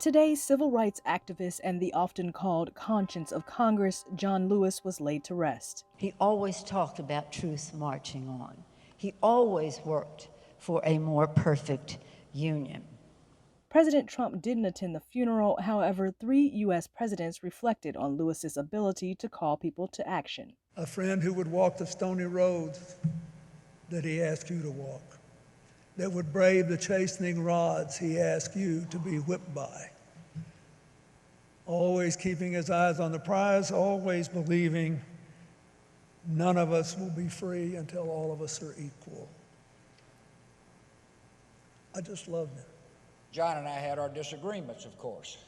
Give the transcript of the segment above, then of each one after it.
Today, civil rights activist and the often called conscience of Congress, John Lewis, was laid to rest. He always talked about truth marching on. He always worked for a more perfect union. President Trump didn't attend the funeral. However, 3 U.S. presidents reflected on Lewis's ability to call people to action. A friend who would walk the stony roads that he asked you to walk, that would brave the chastening rods he asked you to be whipped by. Always keeping his eyes on the prize, always believing none of us will be free until all of us are equal. I just loved him. John and I had our disagreements, of course.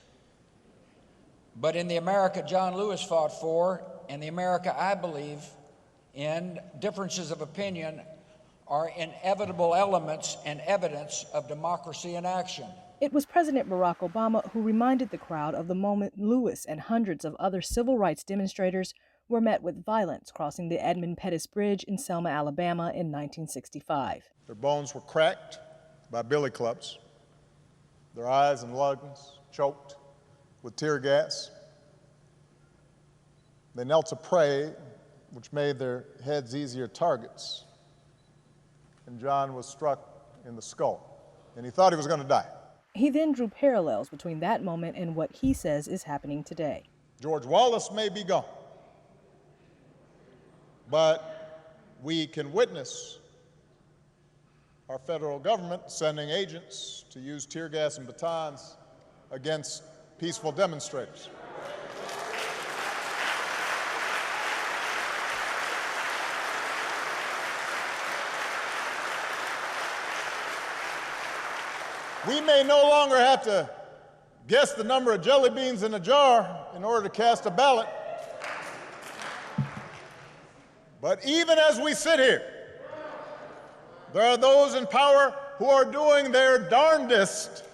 But in the America John Lewis fought for, and the America I believe in, differences of opinion are inevitable elements and evidence of democracy in action. It was President Barack Obama who reminded the crowd of the moment Lewis and hundreds of other civil rights demonstrators were met with violence crossing the Edmund Pettus Bridge in Selma, Alabama in 1965. Their bones were cracked by billy clubs, their eyes and lungs choked with tear gas. They knelt to pray, which made their heads easier targets. And John was struck in the skull, and he thought he was going to die. He then drew parallels between that moment and what he says is happening today. George Wallace may be gone, but we can witness our federal government sending agents to use tear gas and batons against peaceful demonstrators. We may no longer have to guess the number of jelly beans in a jar in order to cast a ballot. But even as we sit here, there are those in power who are doing their darndest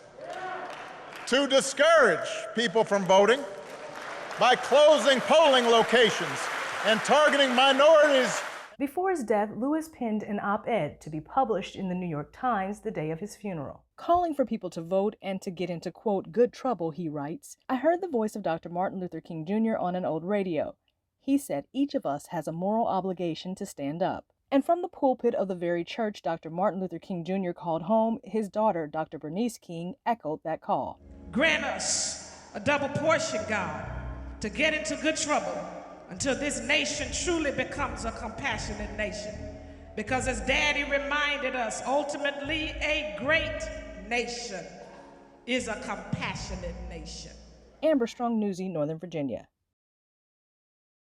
to discourage people from voting by closing polling locations and targeting minorities. Before his death, Lewis penned an op-ed to be published in the New York Times the day of his funeral. Calling for people to vote and to get into, quote, good trouble, he writes, I heard the voice of Dr. Martin Luther King Jr. on an old radio. He said each of us has a moral obligation to stand up. And from the pulpit of the very church Dr. Martin Luther King Jr. called home, his daughter, Dr. Bernice King, echoed that call. Grant us a double portion, God, to get into good trouble until this nation truly becomes a compassionate nation. Because as Daddy reminded us, ultimately a great nation is a compassionate nation. Amber Strong, Newsy, Northern Virginia.